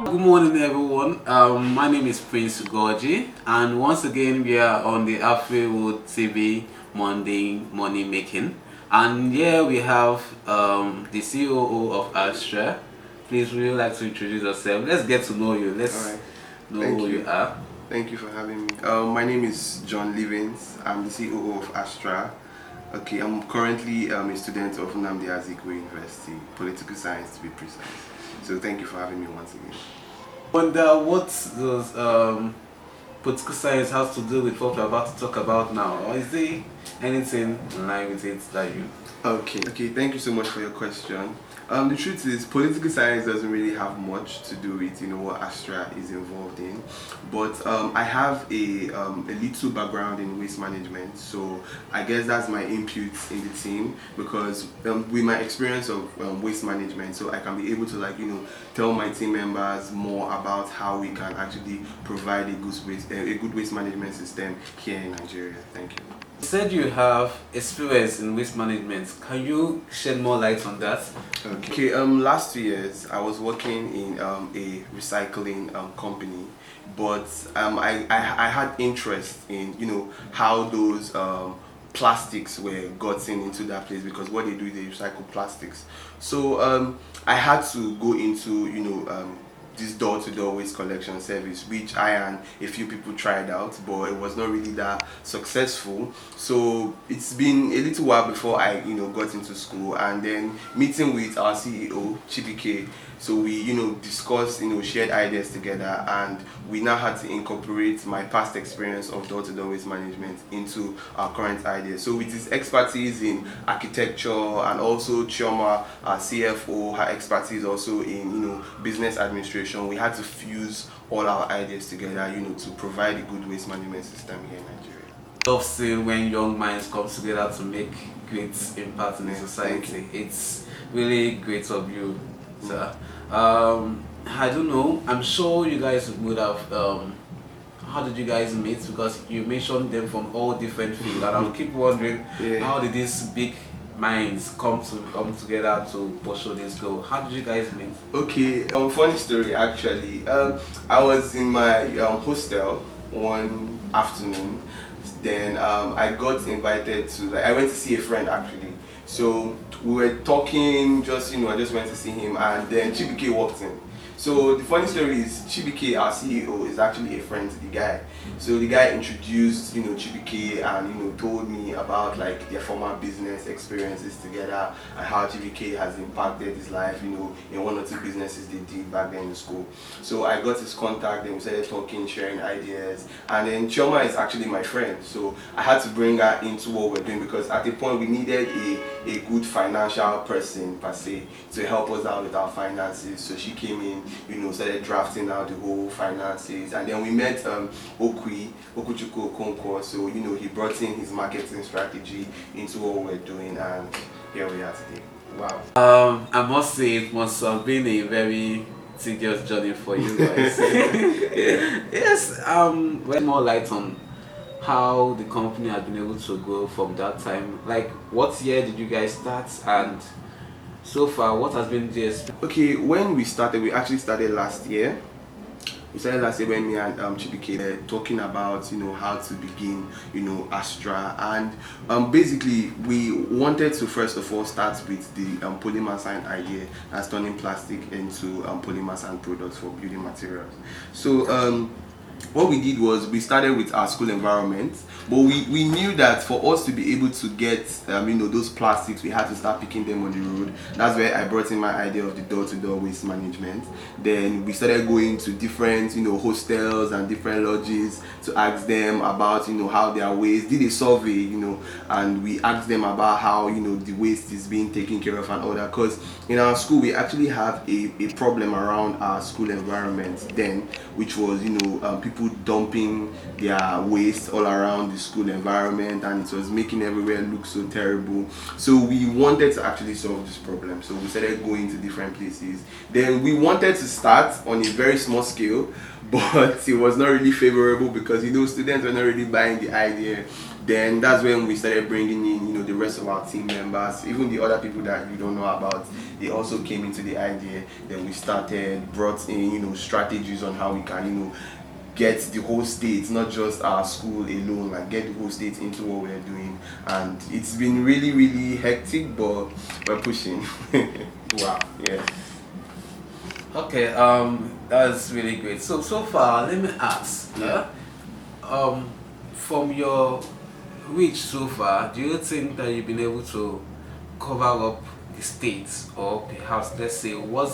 Good morning, everyone. My name is Prince Gorgie, and once again, we are on the Afriwood TV Monday Money Making. And here we have the COO of Astra. Please, would you like to introduce yourself? Let's get to know you. Let's All right. know Thank who you. you are. Thank you for having me. My name is John Livings. I'm the COO of Astra. Okay, I'm currently a student of Nnamdi Azikiwe University, political science to be precise. So thank you for having me once again. Wonder what does political science has to do with what we're about to talk about now, or is there anything in line with it that you? Okay, thank you so much for your question. The truth is, political science doesn't really have much to do with what Astra is involved in, but I have a little background in waste management, so I guess that's my input in the team because with my experience of waste management, so I can be able to tell my team members more about how we can actually provide a good waste management system here in Nigeria. Thank you. You said you have experience in waste management. Can you shed more light on that? Okay. Last 2 years I was working in a recycling company, but I had interest in how those plastics were gotten into that place because what they do is they recycle plastics. So I had to go into this door-to-door waste collection service, which I and a few people tried out, but it was not really that successful. So it's been a little while before I got into school, and then meeting with our CEO Chibike, so we discussed shared ideas together, and we now had to incorporate my past experience of door-to-door waste management into our current ideas. So with his expertise in architecture, and also Chioma, our CFO, her expertise also in business administration, we had to fuse all our ideas together to provide a good waste management system here in Nigeria. Love seeing when young minds come together to make great impact in the society. It's really great of you, sir. I don't know. I'm sure you guys would have. How did you guys meet? Because you mentioned them from all different fields, and I'll keep wondering how did these big minds come together to pursue this goal? How did you guys meet? Okay, funny story actually. I was in my hostel one afternoon. Then I got invited to, I went to see a friend actually. So we were talking, I just went to see him, and then Chibike walked in. So the funny story is Chibike, our CEO, is actually a friend to the guy. So the guy introduced Chibike and told me about like their former business experiences together and how Chibike has impacted his life in one or two businesses they did back then in school. So I got his contact, then we started talking, sharing ideas, and then Chioma is actually my friend, so I had to bring her into what we're doing because at the point we needed a good financial person per se to help us out with our finances. So she came in, started drafting out the whole finances, and then we met Okuchukwu Okonkwo. So he brought in his marketing strategy into what we're doing, and here we are today. Wow. I must say it must have been a very tedious journey for you guys. Yes. Well, more light on how the company has been able to grow from that time. Like, what year did you guys start, and so far, what has been this? Okay, when we started, we actually started last year. We started last year when me and Chibike were talking about how to begin Astra, and basically we wanted to first of all start with the polymer sand idea as turning plastic into polymer sand products for building materials. So what we did was we started with our school environment, but we knew that for us to be able to get those plastics, we had to start picking them on the road. That's where I brought in my idea of the door-to-door waste management. Then we started going to different hostels and different lodges to ask them about how their waste, did a survey and we asked them about how the waste is being taken care of and all that, because in our school we actually have a problem around our school environment then, which was people dumping their waste all around the school environment, and it was making everywhere look so terrible. So we wanted to actually solve this problem, so we started going to different places. Then we wanted to start on a very small scale, but it was not really favorable because students were not really buying the idea Then that's when we started bringing in, you know, the rest of our team members, even the other people that you don't know about. They also came into the idea. Then we brought in, you know, strategies on how we can, you know, get the whole state, not just our school alone, like get the whole state into what we're doing. And it's been really, really hectic, but we're pushing. Wow. Yeah. Okay, that's really great. So far, let me ask, from your reach so far, do you think that you've been able to cover up the states, or perhaps let's say what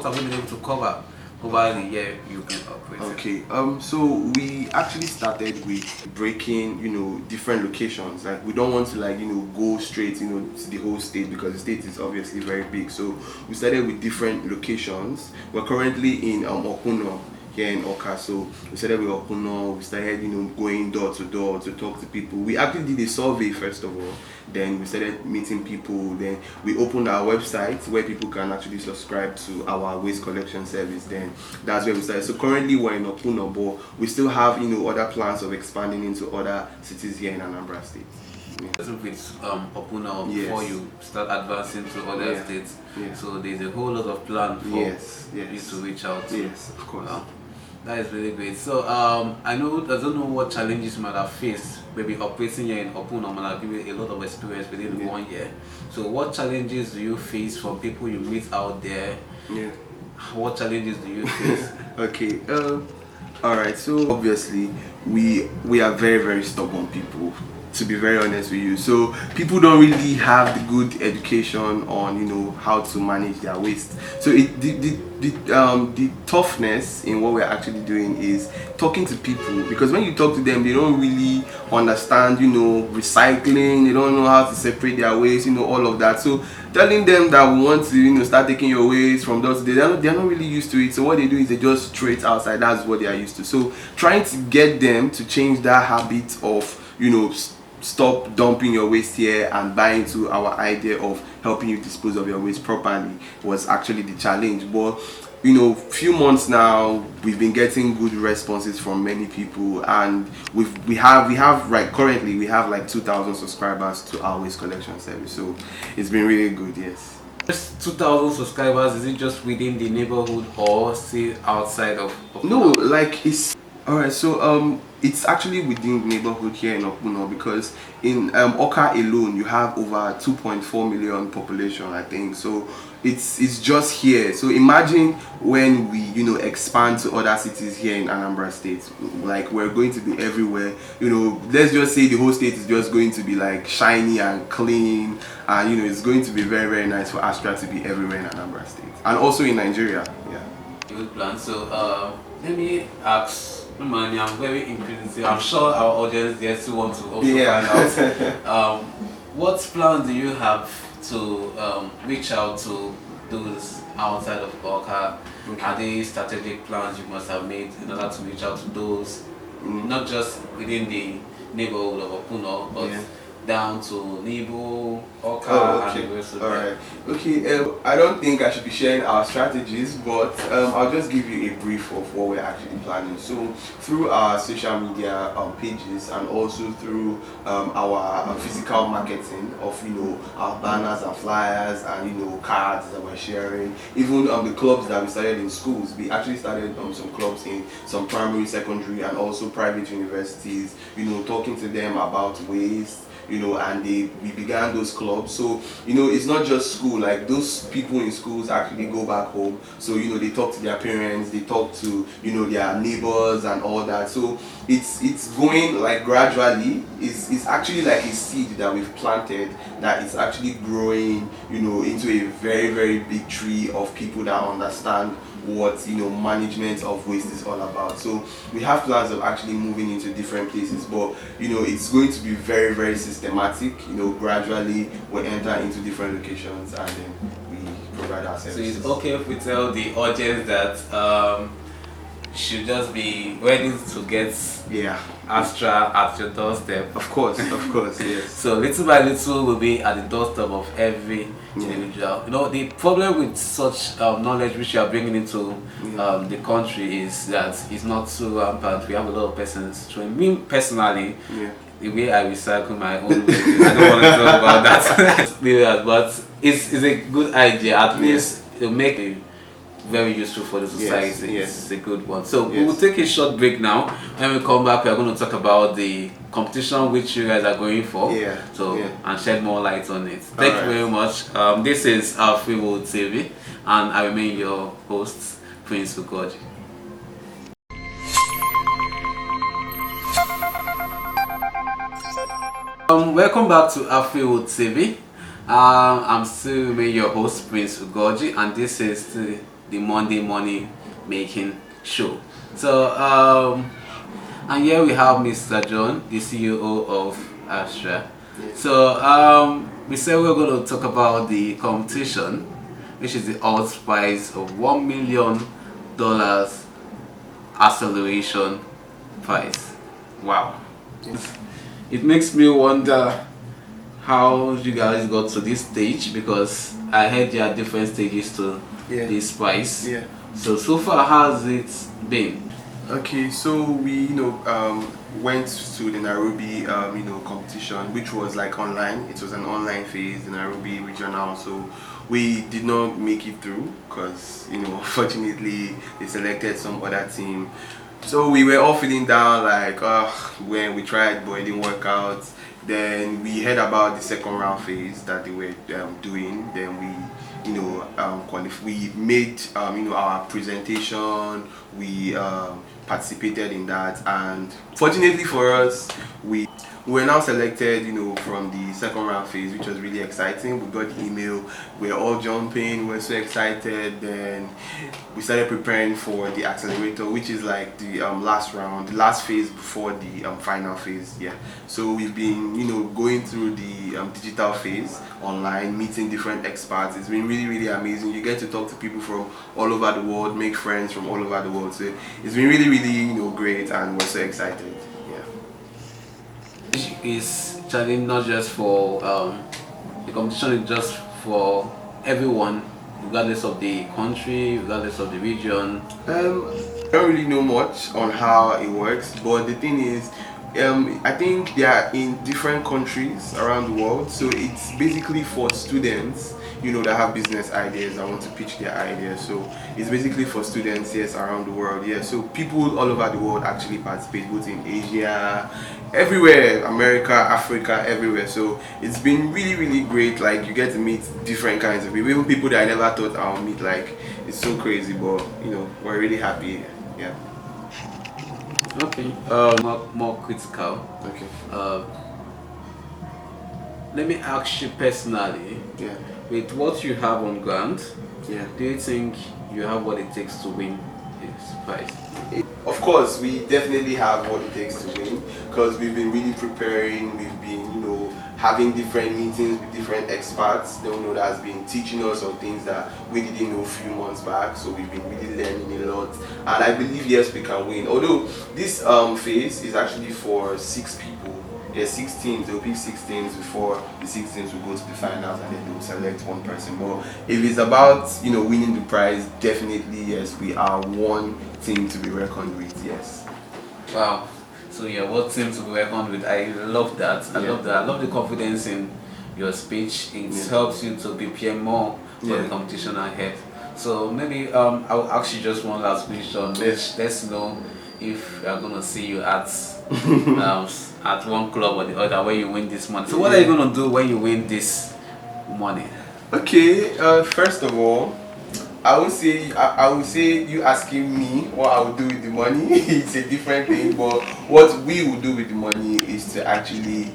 have you been able to cover over the year you've been operating? Okay, so we actually started with breaking, you know, different locations. Like, we don't want to, like, you know, go straight, you know, to the whole state, because the state is obviously very big. So we started with different locations. We're currently in Okuno here in Oka. So we started with Okuno. We started, you know, going door to door to talk to people. We actually did a survey first of all. Then we started meeting people. Then we opened our website where people can actually subscribe to our waste collection service. Then that's where we started. So currently we're in Okuno, but we still have, you know, other plans of expanding into other cities here in Anambra State. Yeah. With Okuno, before you start advancing to other states. Yeah. So there's a whole lot of plan for you to reach out to. Yes, of course. That is really great. So I don't know what challenges you might have faced. Maybe operating here in Okuno might have given you a lot of experience within 1 year. So what challenges do you face from people you meet out there? Yeah. What challenges do you face? Okay. All right. So obviously we are very, very stubborn people, to be very honest with you. So people don't really have the good education on, you know, how to manage their waste. So the toughness in what we're actually doing is talking to people, because when you talk to them, they don't really understand, you know, recycling. They don't know how to separate their waste, you know, all of that. So telling them that we want to, you know, start taking your waste from those, they're not really used to it. So what they do is they just throw it outside. That's what they are used to. So trying to get them to change that habit of, you know, stop dumping your waste here and buy into our idea of helping you dispose of your waste properly was actually the challenge. But, you know, few months now we've been getting good responses from many people, and we have right currently we have like 2,000 subscribers to our waste collection service. So it's been really good. Yes. Just 2,000 subscribers, is it just within the neighborhood or still outside of No, like it's alright. So it's actually within the neighborhood here in Okuno, because in Oka alone you have over 2.4 million population, I think. So it's just here. So imagine when we, you know, expand to other cities here in Anambra State, like we're going to be everywhere. You know, let's just say the whole state is just going to be like shiny and clean, and, you know, it's going to be very, very nice for Astra to be everywhere in Anambra State and also in Nigeria. Yeah. Good plan. So let me ask. Man, I'm very inquisitive. I'm sure our audience there still want to also find out. What plans do you have to reach out to those outside of Oka? Okay. Are they strategic plans you must have made in order to reach out to those, not just within the neighborhood of Okuno, but down to Nibu, Oka, and the rest of them? Alright. Okay, I don't think I should be sharing our strategies, but I'll just give you a brief of what we're actually planning. So through our social media pages, and also through our physical marketing of, you know, our banners and flyers and, you know, cards that we're sharing, even the clubs that we started in schools. We actually started some clubs in some primary, secondary, and also private universities, you know, talking to them about waste, you know, and we began those clubs. So, you know, it's not just school. Like, those people in schools actually go back home. So, you know, they talk to their parents, they talk to, you know, their neighbors and all that. So it's going like gradually. It's actually like a seed that we've planted, that it's actually growing, you know, into a very, very big tree of people that understand what, you know, management of waste is all about. So we have plans of actually moving into different places, but, you know, it's going to be very, very systematic. You know, gradually we'll enter into different locations and then we provide our services. So it's okay if we tell the audience that should just be ready to get Astra at your doorstep. Of course, yes. So little by little will be at the doorstep of every individual. You know, the problem with such knowledge which you are bringing into the country is that it's not so rampant. We have a lot of persons. So me personally, the way I recycle my own waste. I don't want to talk about that. But it's a good idea. At least it'll make it very useful for the society. Yes. It's a good one. So we will take a short break now. When we come back, we are going to talk about the competition which you guys are going for. And shed more light on it. Thank you very much. This is Afriwood TV, and I remain your host, Prince Ugoji. Welcome back to Afriwood TV. I'm still your host, Prince Ugoji, and this is the Monday Money Making Show. So, and here we have Mr. John, the CEO of Astra. So, we said we're going to talk about the competition, which is the Hult Prize of $1 million acceleration prize. Wow. It makes me wonder how you guys got to this stage, because I heard there are different stages to this prize. So far, how's it been? Okay, so we went to the Nairobi competition, which was like online. It was an online phase, the Nairobi regional. So we did not make it through because unfortunately they selected some other team. So we were all feeling down, like when we tried but it didn't work out. Then we heard about the second round phase that they were doing. Then we we made our presentation. We participated in that, and fortunately for us, we were now selected from the second round phase, which was really exciting. We got the email, we were all jumping, we were so excited. Then we started preparing for the accelerator, which is like the last round, the last phase before the final phase. So we've been going through the digital phase online, meeting different experts. It's been really amazing. You get to talk to people from all over the world, make friends from all over the world. So it's been really great, and we're so excited. Is challenge not just for the competition, is just for everyone, regardless of the country, regardless of the region. I don't really know much on how it works, but the thing is, I think they are in different countries around the world. So it's basically for students that have business ideas and want to pitch their ideas. So it's basically for students around the world. So people all over the world actually participate, both in Asia, everywhere, America, Africa, everywhere. So it's been really great. Like, you get to meet different kinds of people, even people that I never thought I would meet. Like, it's so crazy, but we're really happy. Okay. More critical. Okay. Let me ask you personally. With what you have on ground, do you think you have what it takes to win this prize? Of course, we definitely have what it takes to win, because we've been really preparing. We've been, having different meetings with different experts. That has been teaching us on things that we didn't know a few months back. So we've been really learning a lot, and I believe yes, we can win. Although this phase is actually for 6 people. There's 6 teams. They'll pick 6 teams before the 6 teams will go to the finals, and then they'll select one person. But if it's about winning the prize, definitely yes, we are one team to be reckoned with. Yes. Wow. So what team to be reckoned with? I love that. I love that. I love the confidence in your speech. It helps you to prepare more for the competition ahead. So maybe I'll ask you just one last question. Let's know if we are gonna see you at at one club or the other where you win this money. So what are you gonna do when you win this money? Okay, first of all, I would say you asking me what I would do with the money it's a different thing, but what we will do with the money is to actually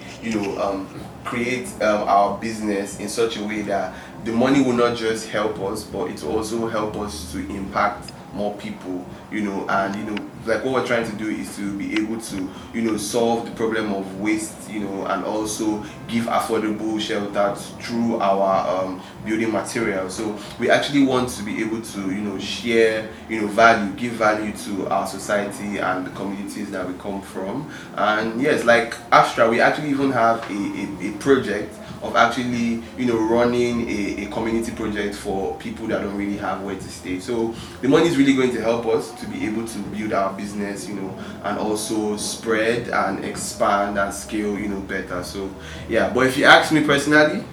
create our business in such a way that the money will not just help us, but it will also help us to impact more people, and like what we're trying to do is to be able to solve the problem of waste, and also give affordable shelter through our building materials. So we actually want to be able to share value, give value to our society and the communities that we come from. And yes, like Astra, we actually even have a project of actually, you know, running a community project for people that don't really have where to stay. So the money is really going to help us to be able to build our business, you know, and also spread and expand and scale, you know, better. So yeah, but if you ask me personally,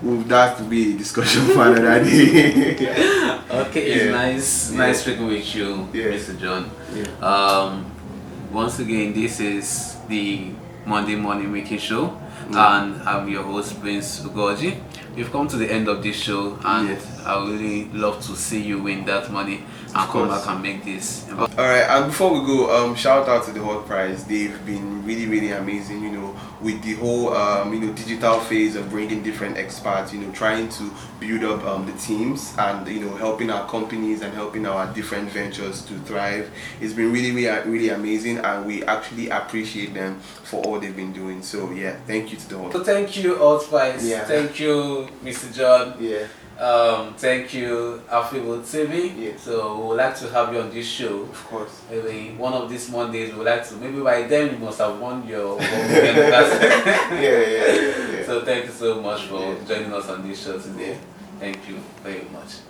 that would be a discussion for another day. Okay, it's nice speaking with you, Mr. John. Once again, this is the Monday Morning Making Show, and I'm your host, Prince Ugoji. We've come to the end of this show, and I would really love to see you win that money and come back and make this. Alright, and before we go, shout out to the Hult Prize. They've been really amazing, you know, with the whole you know, digital phase of bringing different experts, you know, trying to build up the teams and, you know, helping our companies and helping our different ventures to thrive. It's been really amazing, and we actually appreciate them for all they've been doing. So yeah, thank you to the Hult. So thank you, Hult Prize. Thank you, Mr. John. Thank you, Afriwood TV. So we would like to have you on this show. Of course. Maybe one of these Mondays we would like to. Maybe by then you must have won your. So thank you so much for joining us on this show today. Thank you very much.